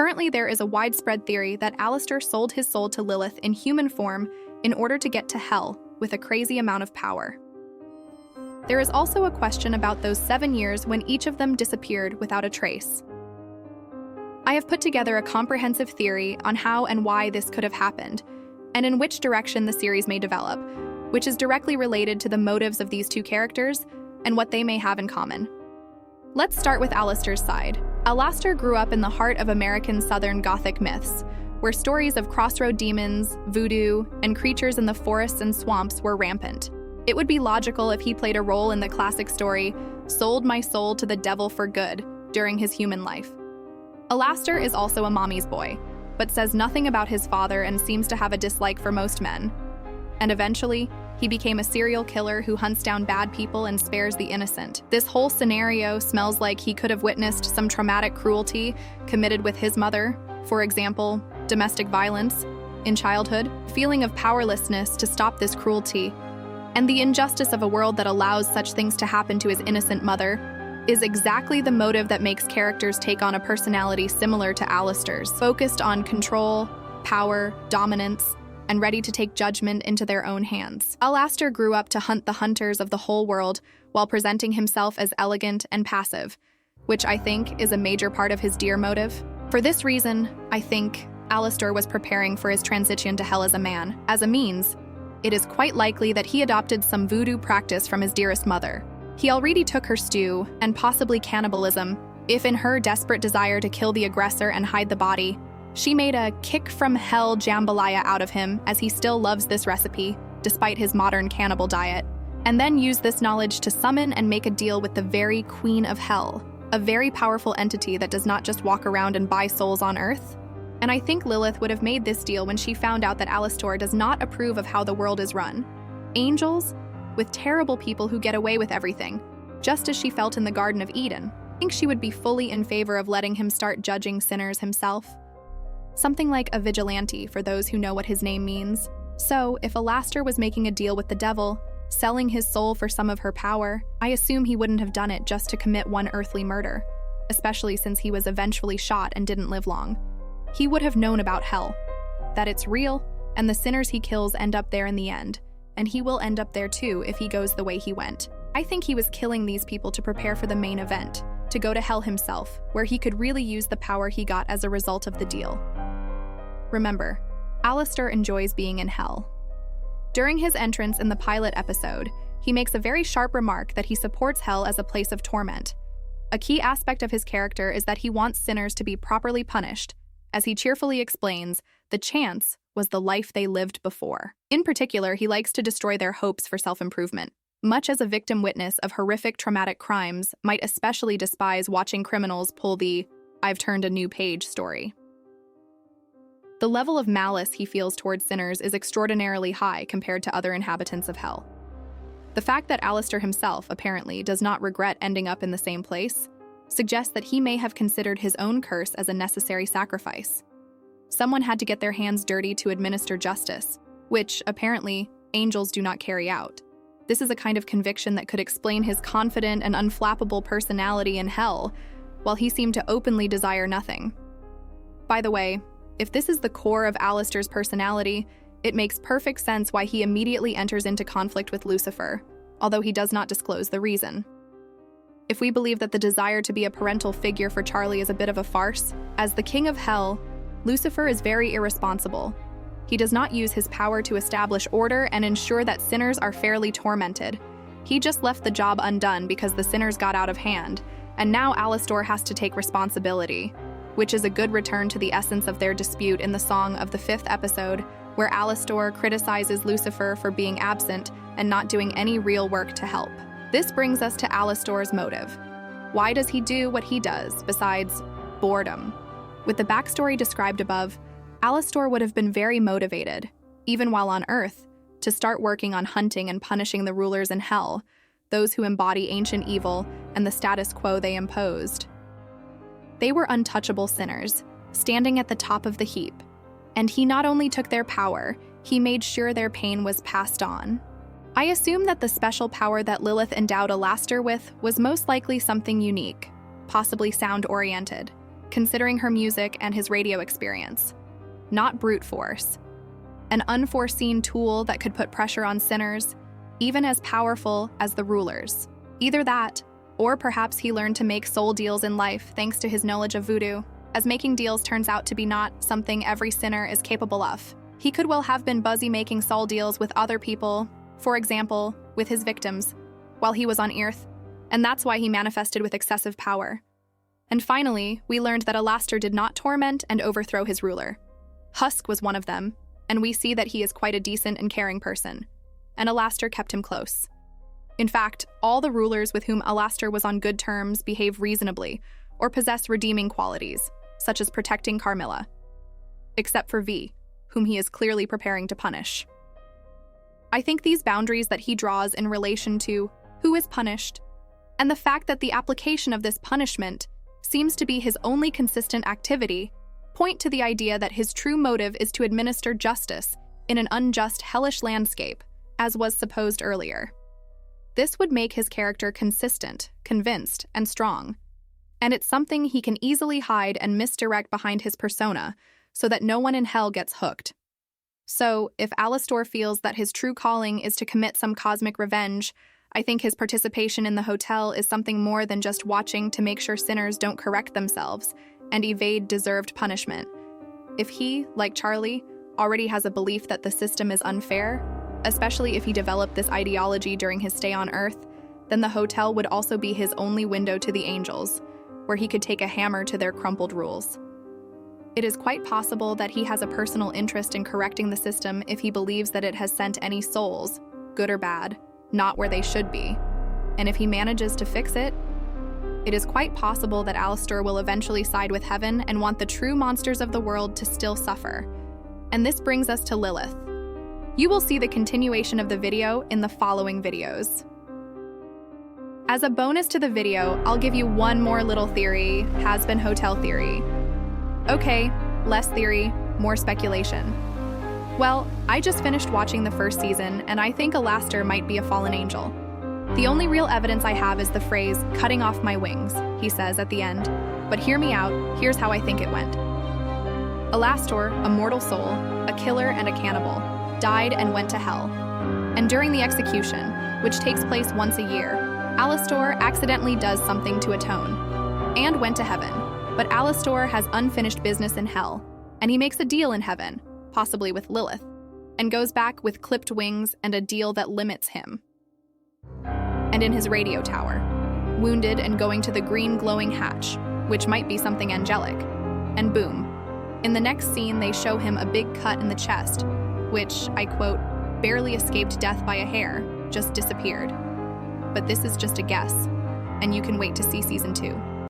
Currently, there is a widespread theory that Alastor sold his soul to Lilith in human form in order to get to hell with a crazy amount of power. There is also a question about those 7 years when each of them disappeared without a trace. I have put together a comprehensive theory on how and why this could have happened, and in which direction the series may develop, which is directly related to the motives of these two characters and what they may have in common. Let's start with Alastor's side. Alastor grew up in the heart of American Southern Gothic myths, where stories of crossroad demons, voodoo, and creatures in the forests and swamps were rampant. It would be logical if he played a role in the classic story, "Sold my soul to the devil for good," during his human life. Alastor is also a mommy's boy, but says nothing about his father and seems to have a dislike for most men. And eventually, he became a serial killer who hunts down bad people and spares the innocent. This whole scenario smells like he could have witnessed some traumatic cruelty committed with his mother, for example, domestic violence, in childhood, feeling of powerlessness to stop this cruelty, and the injustice of a world that allows such things to happen to his innocent mother is exactly the motive that makes characters take on a personality similar to Alastor's, focused on control, power, dominance, and ready to take judgment into their own hands. Alastor grew up to hunt the hunters of the whole world while presenting himself as elegant and passive, which I think is a major part of his deer motive. For this reason, I think Alastor was preparing for his transition to hell as a man. As a means, it is quite likely that he adopted some voodoo practice from his dearest mother. He already took her stew, and possibly cannibalism, if in her desperate desire to kill the aggressor and hide the body, she made a kick-from-hell jambalaya out of him, as he still loves this recipe, despite his modern cannibal diet, and then used this knowledge to summon and make a deal with the very Queen of Hell, a very powerful entity that does not just walk around and buy souls on Earth. And I think Lilith would have made this deal when she found out that Alastor does not approve of how the world is run. Angels, with terrible people who get away with everything, just as she felt in the Garden of Eden. I think she would be fully in favor of letting him start judging sinners himself. Something like a vigilante, for those who know what his name means. So, if Alastor was making a deal with the devil, selling his soul for some of her power, I assume he wouldn't have done it just to commit one earthly murder, especially since he was eventually shot and didn't live long. He would have known about hell, that it's real, and the sinners he kills end up there in the end, and he will end up there too if he goes the way he went. I think he was killing these people to prepare for the main event, to go to hell himself, where he could really use the power he got as a result of the deal. Remember, Alastor enjoys being in hell. During his entrance in the pilot episode, he makes a very sharp remark that he supports hell as a place of torment. A key aspect of his character is that he wants sinners to be properly punished. As he cheerfully explains, the chance was the life they lived before. In particular, he likes to destroy their hopes for self-improvement, much as a victim witness of horrific traumatic crimes might especially despise watching criminals pull the "I've turned a new page" story. The level of malice he feels towards sinners is extraordinarily high compared to other inhabitants of hell. The fact that Alastor himself, apparently, does not regret ending up in the same place suggests that he may have considered his own curse as a necessary sacrifice. Someone had to get their hands dirty to administer justice, which, apparently, angels do not carry out. This is a kind of conviction that could explain his confident and unflappable personality in hell, while he seemed to openly desire nothing. By the way, if this is the core of Alastor's personality, it makes perfect sense why he immediately enters into conflict with Lucifer, although he does not disclose the reason. If we believe that the desire to be a parental figure for Charlie is a bit of a farce, as the king of hell, Lucifer is very irresponsible. He does not use his power to establish order and ensure that sinners are fairly tormented. He just left the job undone because the sinners got out of hand, and now Alastor has to take responsibility, which is a good return to the essence of their dispute in the song of the 5th episode, where Alastor criticizes Lucifer for being absent and not doing any real work to help. This brings us to Alastor's motive. Why does he do what he does, besides boredom? With the backstory described above, Alastor would have been very motivated, even while on Earth, to start working on hunting and punishing the rulers in hell, those who embody ancient evil and the status quo they imposed. They were untouchable sinners, standing at the top of the heap, and he not only took their power, he made sure their pain was passed on. I assume that the special power that Lilith endowed Alastor with was most likely something unique, possibly sound-oriented. considering her music and his radio experience, not brute force. An unforeseen tool that could put pressure on sinners, even as powerful as the rulers. Either that, or perhaps he learned to make soul deals in life thanks to his knowledge of voodoo, as making deals turns out to be not something every sinner is capable of. He could well have been busy making soul deals with other people, for example, with his victims, while he was on Earth, and that's why he manifested with excessive power. And finally, we learned that Alastor did not torment and overthrow his ruler. Husk was one of them, and we see that he is quite a decent and caring person, and Alastor kept him close. In fact, all the rulers with whom Alastor was on good terms behave reasonably or possess redeeming qualities, such as protecting Carmilla, except for V, whom he is clearly preparing to punish. I think these boundaries that he draws in relation to who is punished, and the fact that the application of this punishment seems to be his only consistent activity, point to the idea that his true motive is to administer justice in an unjust, hellish landscape, as was supposed earlier. This would make his character consistent, convinced, and strong, and it's something he can easily hide and misdirect behind his persona so that no one in hell gets hooked. So, if Alastor feels that his true calling is to commit some cosmic revenge, I think his participation in the hotel is something more than just watching to make sure sinners don't correct themselves and evade deserved punishment. If he, like Charlie, already has a belief that the system is unfair, especially if he developed this ideology during his stay on Earth, then the hotel would also be his only window to the angels, where he could take a hammer to their crumpled rules. It is quite possible that he has a personal interest in correcting the system if he believes that it has sent any souls, good or bad, not where they should be. And if he manages to fix it, it is quite possible that Alastor will eventually side with heaven and want the true monsters of the world to still suffer. And this brings us to Lilith. You will see the continuation of the video in the following videos. As a bonus to the video, I'll give you one more little theory, Hazbin Hotel theory. Okay, less theory, more speculation. Well, I just finished watching the first season, and I think Alastor might be a fallen angel. The only real evidence I have is the phrase, "cutting off my wings," he says at the end. But hear me out, here's how I think it went. Alastor, a mortal soul, a killer and a cannibal, died and went to hell. And during the execution, which takes place once a year, Alastor accidentally does something to atone, and went to heaven. But Alastor has unfinished business in hell, and he makes a deal in heaven, possibly with Lilith, and goes back with clipped wings and a deal that limits him. And in his radio tower, wounded and going to the green glowing hatch, which might be something angelic, and boom. In the next scene, they show him a big cut in the chest, which, I quote, barely escaped death by a hair, just disappeared. But this is just a guess, and you can wait to see season 2.